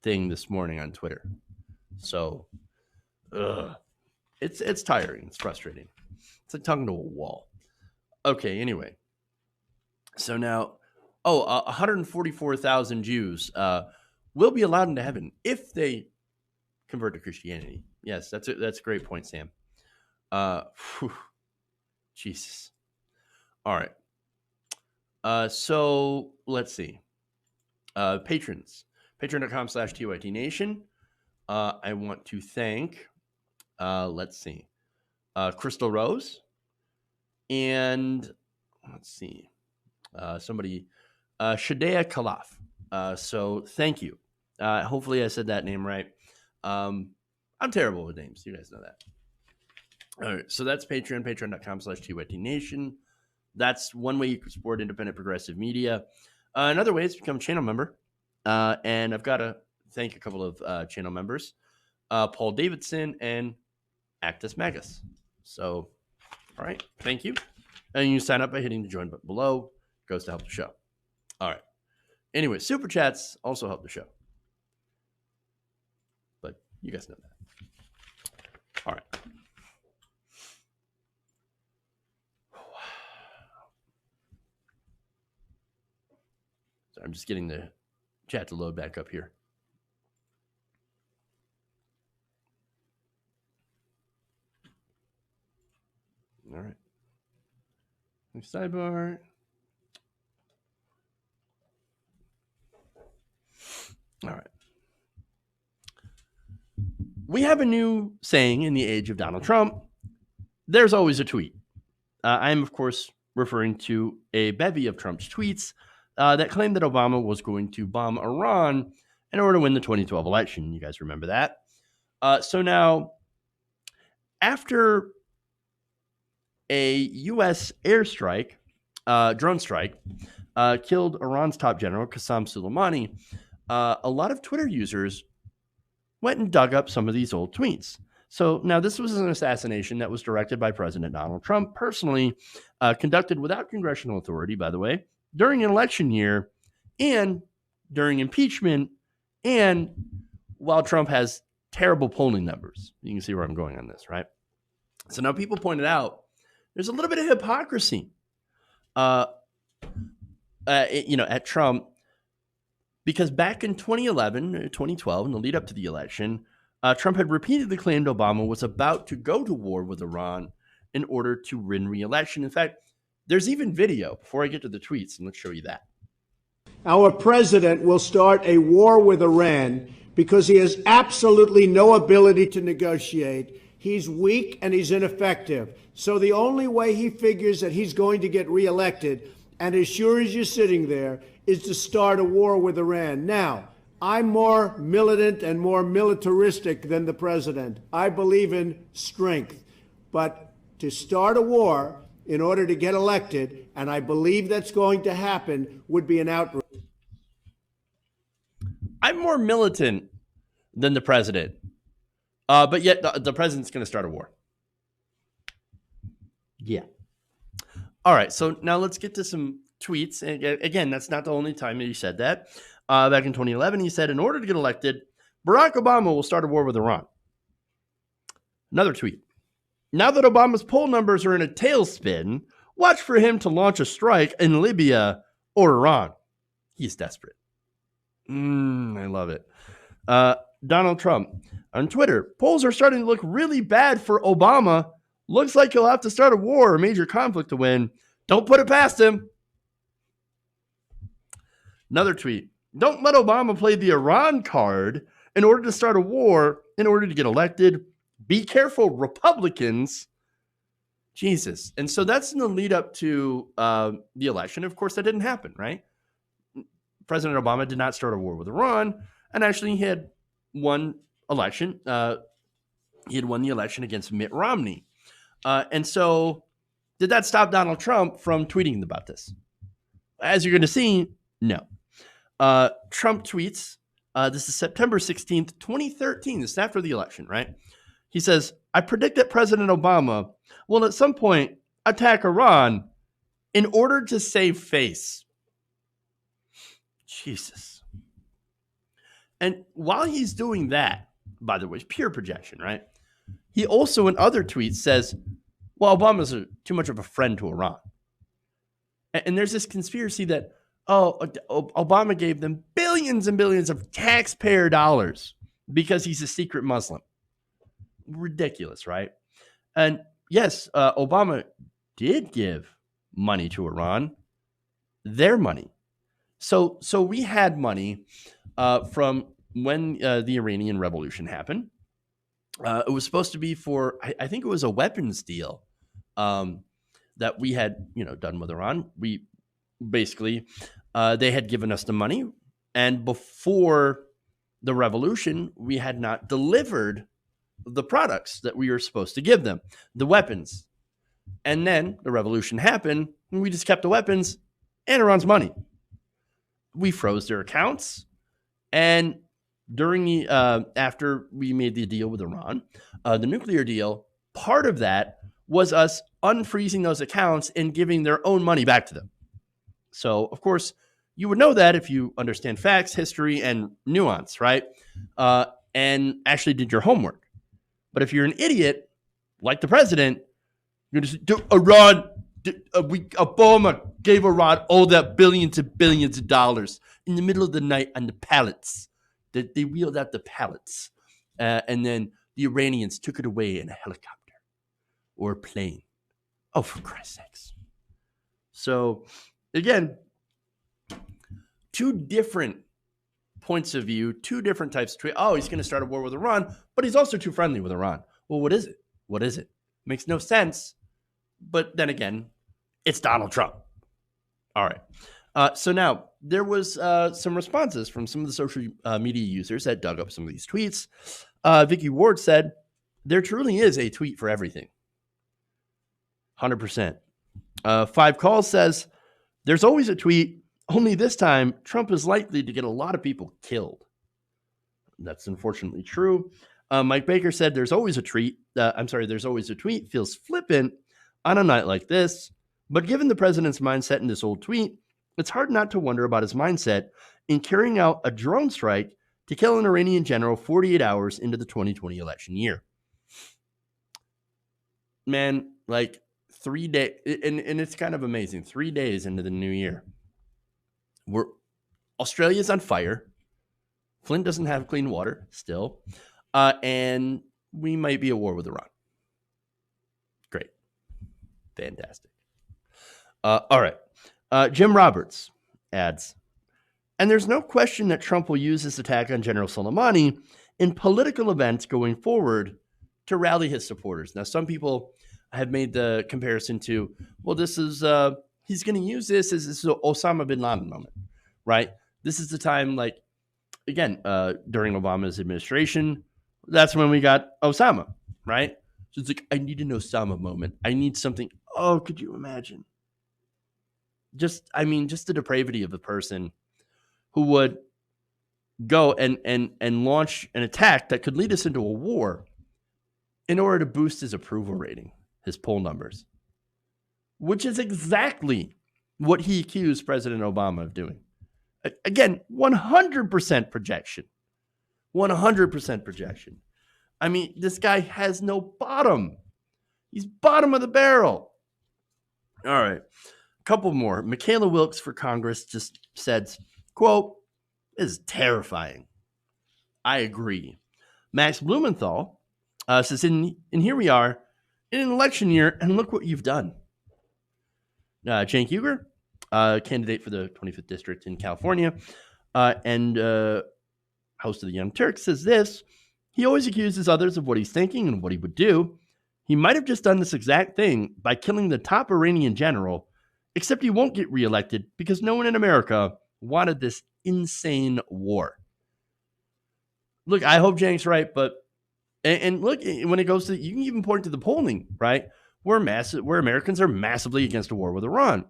thing this morning on Twitter. So, it's tiring. It's frustrating. It's like talking to a wall. Okay, anyway. So now, 144,000 Jews will be allowed into heaven if they convert to Christianity. Yes, that's a great point, Sam. Jesus. All right. So let's see. Patrons. Patreon.com/TYT Nation. I want to thank, let's see, Crystal Rose. And let's see, somebody, Shadea Khalaf. So thank you. Hopefully I said that name right. I'm terrible with names. You guys know that. All right. So that's Patreon, patreon.com/TYT Nation. That's one way you can support independent progressive media. Another way is to become a channel member. And I've got to thank a couple of channel members, Paul Davidson and Actus Magus. So, all right. Thank you. And you sign up by hitting the join button below. It goes to help the show. All right. Anyway, super chats also help the show. But you guys know that. All right. So I'm just getting the chat to load back up here. All right. Sidebar. All right. We have a new saying in the age of Donald Trump. There's always a tweet. I'm, of course, referring to a bevy of Trump's tweets that claimed that Obama was going to bomb Iran in order to win the 2012 election. You guys remember that? So now, after a U.S. airstrike, drone strike, killed Iran's top general, Qasem Soleimani, a lot of Twitter users went and dug up some of these old tweets. So now this was an assassination that was directed by President Donald Trump personally, conducted without congressional authority, by the way, during an election year and during impeachment and while Trump has terrible polling numbers. You can see where I'm going on this, right? So now people pointed out there's a little bit of hypocrisy, at Trump, because back in 2011, 2012, in the lead up to the election, Trump had repeatedly claimed Obama was about to go to war with Iran in order to win re-election. In fact, there's even video before I get to the tweets, and let's show you that. Our president will start a war with Iran because he has absolutely no ability to negotiate. He's weak and he's ineffective. So the only way he figures that he's going to get reelected, and as sure as you're sitting there, is to start a war with Iran. Now, I'm more militant and more militaristic than the president. I believe in strength. But to start a war in order to get elected, and I believe that's going to happen, would be an outrage. I'm more militant than the president, but yet the president's going to start a war. Yeah. All right, so now let's get to some tweets. And again, that's not the only time that he said that. Back in 2011, he said, in order to get elected, Barack Obama will start a war with Iran. Another tweet. Now that Obama's poll numbers are in a tailspin, watch for him to launch a strike in Libya or Iran. He's desperate. I love it. Donald Trump on Twitter. Polls are starting to look really bad for Obama. Looks like he'll have to start a war or a major conflict to win. Don't put it past him. Another tweet. Don't let Obama play the Iran card in order to start a war, in order to get elected. Be careful, Republicans. Jesus. And so that's in the lead up to the election. Of course, that didn't happen, right? President Obama did not start a war with Iran, and actually he had won election. He had won the election against Mitt Romney. And so did that stop Donald Trump from tweeting about this? As you're going to see, no. Trump tweets, this is September 16th, 2013. This is after the election, right? He says, I predict that President Obama will at some point attack Iran in order to save face. Jesus. And while he's doing that, by the way, it's pure projection, right? He also in other tweets says, well, Obama's too much of a friend to Iran. And there's this conspiracy that, Obama gave them billions and billions of taxpayer dollars because he's a secret Muslim. Ridiculous, right? And yes, Obama did give money to Iran, their money. So we had money from when the Iranian Revolution happened. It was supposed to be for, I think it was a weapons deal that we had, done with Iran. We basically, they had given us the money, and before the revolution, we had not delivered the products that we were supposed to give them, the weapons. And then the revolution happened, and we just kept the weapons and Iran's money. We froze their accounts, and during the after we made the deal with Iran, the nuclear deal, part of that was us unfreezing those accounts and giving their own money back to them. So, of course, you would know that if you understand facts, history, and nuance, right? And actually did your homework. But if you're an idiot, like the president, you're just Iran. Obama gave Iran all that billions and billions of dollars in the middle of the night on the pallets. They wheeled out the pallets, and then the Iranians took it away in a helicopter or a plane. Oh, for Christ's sakes! So, again, two different points of view, two different types of tweet. Oh, he's going to start a war with Iran, but he's also too friendly with Iran. Well, what is it? What is it? Makes no sense. But then again, it's Donald Trump. All right. So now there was some responses from some of the social media users that dug up some of these tweets. Vicky Ward said, there truly is a tweet for everything. 100%. Five Calls says, there's always a tweet. Only this time, Trump is likely to get a lot of people killed. That's unfortunately true. Mike Baker said, there's always a tweet. There's always a tweet. Feels flippant on a night like this. But given the president's mindset in this old tweet, it's hard not to wonder about his mindset in carrying out a drone strike to kill an Iranian general 48 hours into the 2020 election year. Man, like 3 days, and it's kind of amazing. 3 days into the new year, Australia's on fire. Flint doesn't have clean water still. And we might be at war with Iran. Great. Fantastic. All right. Jim Roberts adds, and there's no question that Trump will use this attack on General Soleimani in political events going forward to rally his supporters. Now, some people have made the comparison to, well, this is, he's going to use this as this Osama bin Laden moment, right? This is the time, like, again, during Obama's administration, that's when we got Osama, right? So it's like, I need an Osama moment. I need something. Oh, could you imagine? Just the depravity of a person who would go and launch an attack that could lead us into a war in order to boost his approval rating, his poll numbers, which is exactly what he accused President Obama of doing. Again, 100% projection. 100% projection. I mean, this guy has no bottom. He's bottom of the barrel. All right. A couple more. Michaela Wilkes for Congress just said, quote, "This is terrifying." I agree. Max Blumenthal says, and here we are in an election year, and look what you've done. Cenk Uygur, candidate for the 25th District in California, and host of the Young Turks, says this: he always accuses others of what he's thinking and what he would do. He might have just done this exact thing by killing the top Iranian general, except he won't get reelected because no one in America wanted this insane war. Look, I hope Cenk's right, but and look, when it goes to, you can even point to the polling, right? Where Americans are massively against a war with Iran.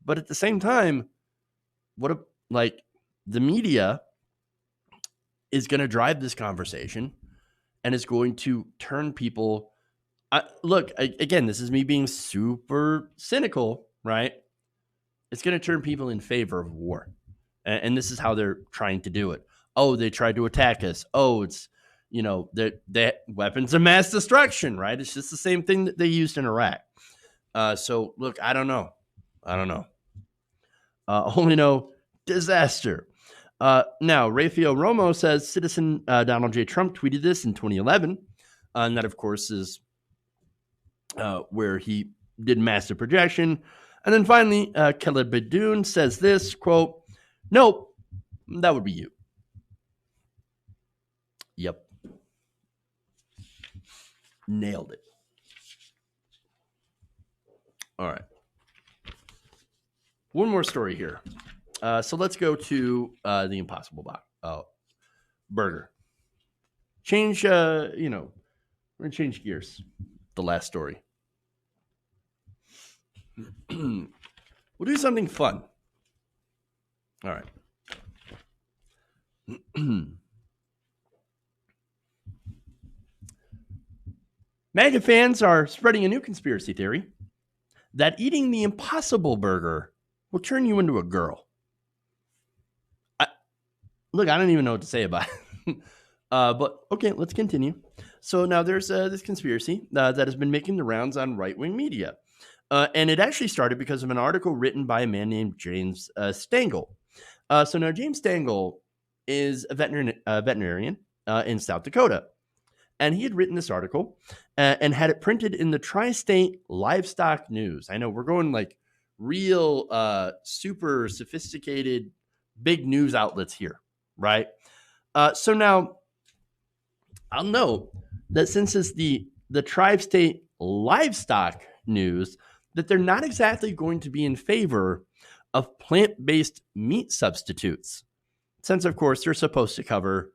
But at the same time, the media is going to drive this conversation and is going to turn people. Again, this is me being super cynical, right? It's going to turn people in favor of war. And this is how they're trying to do it. Oh, they tried to attack us. Oh, it's, they're weapons of mass destruction, right? It's just the same thing that they used in Iraq. So, look, I don't know. Only know disaster. Now, Rafael Romo says citizen Donald J. Trump tweeted this in 2011. And that, of course, is where he did massive projection. And then finally, Khaled Badoun says this, quote, "Nope, that would be you." Yep. Nailed it. All right. One more story here. So let's go to the Impossible Burger. Change, we're going to change gears. The last story. We'll do something fun. All right. MAGA fans are spreading a new conspiracy theory that eating the Impossible Burger will turn you into a girl. Look, I don't even know what to say about it. But okay, let's continue. So now there's this conspiracy that has been making the rounds on right-wing media. And it actually started because of an article written by a man named James Stengel. So now James Stengel is a veterinarian in South Dakota. And he had written this article and had it printed in the Tri-State Livestock News. I know we're going like real super sophisticated big news outlets here, right? So now I'll note that since it's the Tri-State Livestock News, that they're not exactly going to be in favor of plant-based meat substitutes, since, of course, they're supposed to cover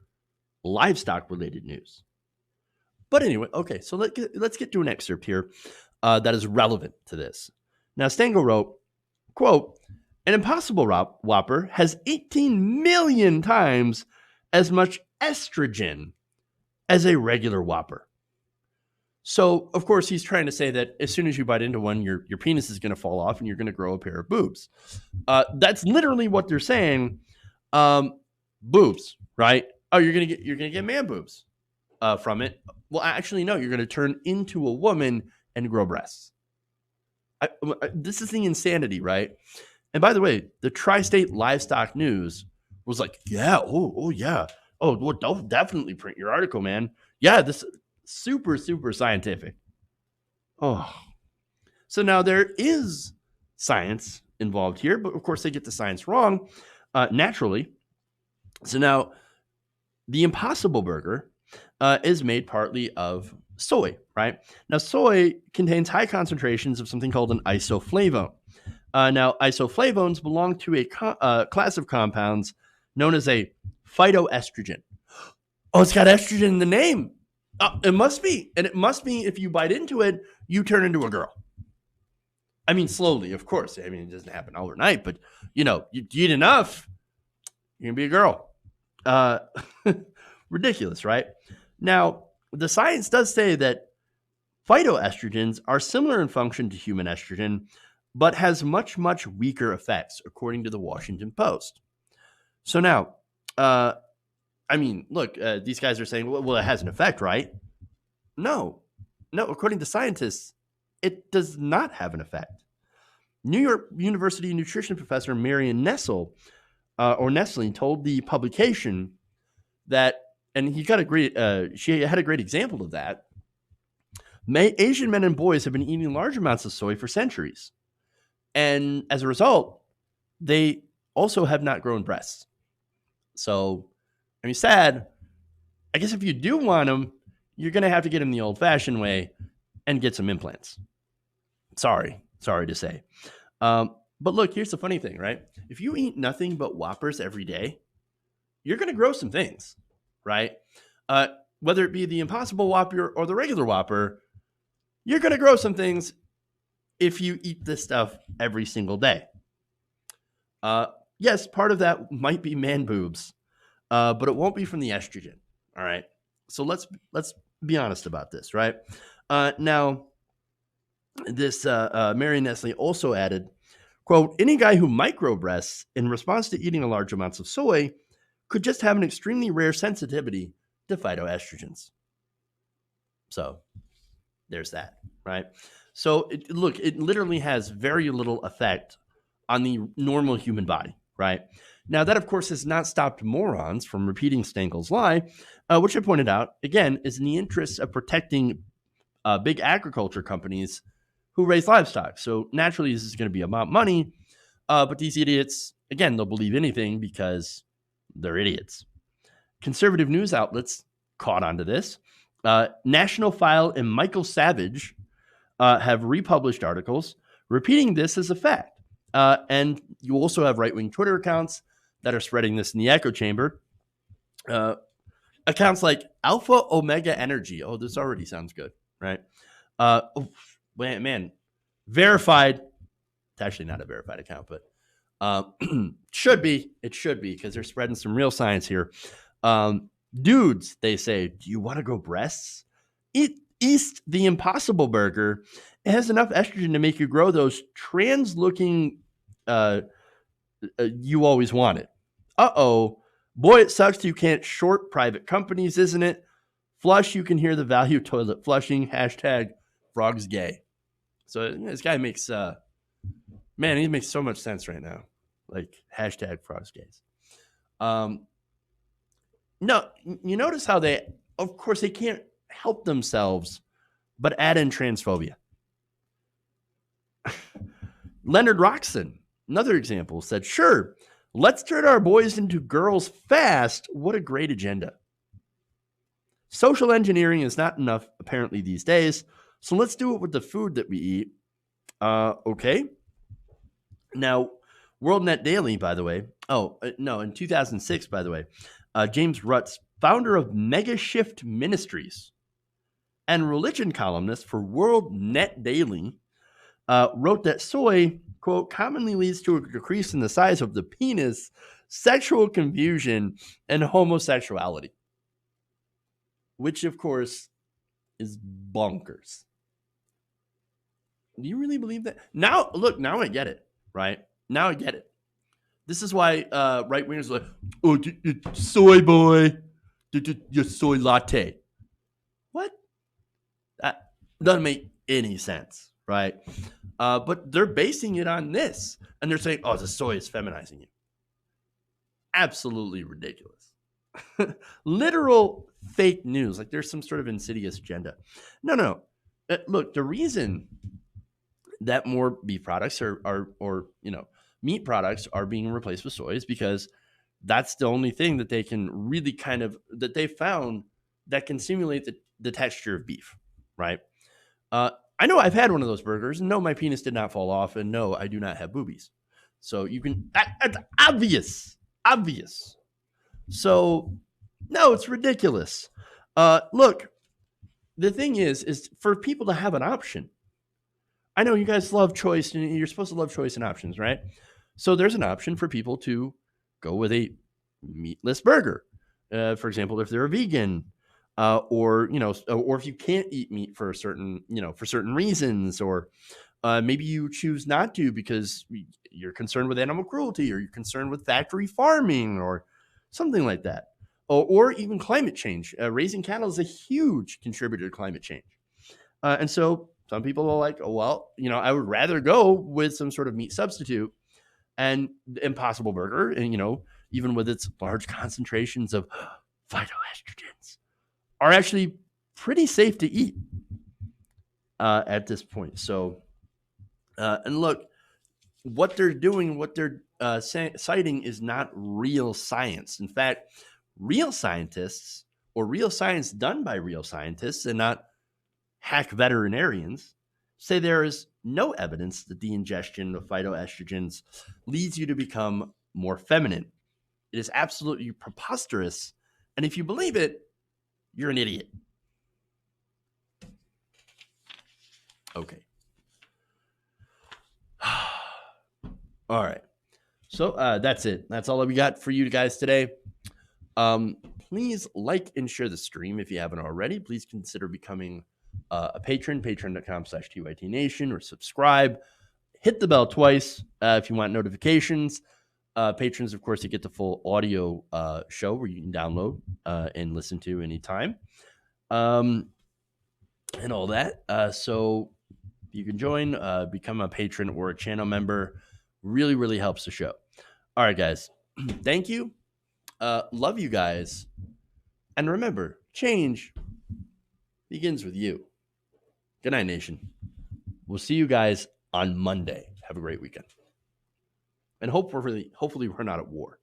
livestock-related news. But anyway, okay, so let's get to an excerpt here that is relevant to this. Now, Stengel wrote, quote, "An Impossible Whopper has 18 million times as much estrogen as a regular Whopper. So, of course, he's trying to say that as soon as you bite into one, your penis is going to fall off and you're going to grow a pair of boobs. That's literally what they're saying. Boobs, right? Oh, you're gonna get man boobs from it. Well, actually, no. You're going to turn into a woman and grow breasts. This is the insanity, right? And by the way, the Tri-State Livestock News was like, yeah, oh yeah. Oh, well, don't definitely print your article, man. Yeah, this super, super scientific. Oh. So now there is science involved here, but of course they get the science wrong naturally. So now the Impossible Burger is made partly of soy, right? Now, soy contains high concentrations of something called an isoflavone. Now, isoflavones belong to a class of compounds known as a phytoestrogen. Oh, it's got estrogen in the name. It must be. And it must be if you bite into it, you turn into a girl. I mean, slowly, of course. I mean, it doesn't happen overnight, but, you eat enough, you're going to be a girl. Ridiculous, right? Now, the science does say that phytoestrogens are similar in function to human estrogen, but has much, much weaker effects, according to the Washington Post. So now, look, these guys are saying, well, it has an effect, right? No, according to scientists, it does not have an effect. New York University nutrition professor Marion Nestle told the publication that, and she had a great example of that. Asian men and boys have been eating large amounts of soy for centuries. And as a result, they also have not grown breasts. So, sad. I guess if you do want them, you're going to have to get them the old-fashioned way and get some implants. Sorry to say. But look, here's the funny thing, right? If you eat nothing but Whoppers every day, you're going to grow some things, right? Whether it be the Impossible Whopper or the regular Whopper, you're going to grow some things if you eat this stuff every single day. Yes, part of that might be man boobs, but it won't be from the estrogen. All right. So let's be honest about this, right? Now, this Mary Nestle also added, quote, any guy who micro breasts in response to eating large amounts of soy could just have an extremely rare sensitivity to phytoestrogens. So there's that, right? So it literally has very little effect on the normal human body, right? Now, that, of course, has not stopped morons from repeating Stengel's lie, which I pointed out, again, is in the interest of protecting big agriculture companies who raise livestock. So naturally, this is going to be about money, but these idiots, again, they'll believe anything because they're idiots. Conservative news outlets caught onto this. National File and Michael Savage have republished articles repeating this as a fact. And you also have right-wing Twitter accounts that are spreading this in the echo chamber. Accounts like Alpha Omega Energy. Oh, this already sounds good, right? Verified. It's actually not a verified account, but should be. It should be because they're spreading some real science here. Dudes, they say, do you want to grow breasts? Eat the Impossible Burger. It has enough estrogen to make you grow those trans-looking you always wanted. Uh-oh. Boy, it sucks you can't short private companies, isn't it? Flush, you can hear the value of toilet flushing. Hashtag frogs gay. So this guy makes, he makes so much sense right now. Like, hashtag frogs gays. No, you notice how they, of course, they can't help themselves but add in transphobia. Leonard Roxon, another example, said, sure, let's turn our boys into girls fast. What a great agenda. Social engineering is not enough, apparently, these days. So let's do it with the food that we eat. Okay. Now, WorldNet Daily, by the way. In 2006, by the way, James Rutz, founder of Mega Shift Ministries and religion columnist for WorldNet Daily, wrote that soy, quote, commonly leads to a decrease in the size of the penis, sexual confusion, and homosexuality. which of course is bonkers. Do you really believe that? Now, look, now I get it, right? Now I get it. This is why right wingers are like, oh, soy boy, your soy latte. What? That doesn't make any sense, right? But they're basing it on this, and they're saying, oh, the soy is feminizing you. Absolutely ridiculous. Literal fake news. Like there's some sort of insidious agenda. No. Look, the reason that more beef products or meat products are being replaced with soy is because that's the only thing that they can really that they found that can simulate the texture of beef, right? I know I've had one of those burgers, and no, my penis did not fall off, and no, I do not have boobies. So you can, that's obvious. So no, it's ridiculous. Look, the thing is for people to have an option. I know you guys love choice, and you're supposed to love choice and options, right? So there's an option for people to go with a meatless burger. For example, if they're a vegan, or if you can't eat meat for certain reasons, or maybe you choose not to because you're concerned with animal cruelty, or you're concerned with factory farming, or something like that, or even climate change. Raising cattle is a huge contributor to climate change, and so some people are like, oh, well, I would rather go with some sort of meat substitute, and the Impossible Burger, and even with its large concentrations of phytoestrogens, are actually pretty safe to eat at this point. So, and look, what they're doing, what they're citing is not real science. In fact, real scientists, or real science done by real scientists and not hack veterinarians, say there is no evidence that the ingestion of phytoestrogens leads you to become more feminine. It is absolutely preposterous. And if you believe it, you're an idiot. Okay. All right. So that's it. That's all that we got for you guys today. Please like and share the stream if you haven't already. Please consider becoming a patron, patreon.com/TYTNation, or subscribe. Hit the bell twice if you want notifications. Patrons, of course, you get the full audio show where you can download and listen to anytime, and all that. So you can join, become a patron or a channel member. Really, really helps the show. All right, guys. Thank you. Love you guys. And remember, change begins with you. Good night, nation. We'll see you guys on Monday. Have a great weekend. And hopefully we're not at war.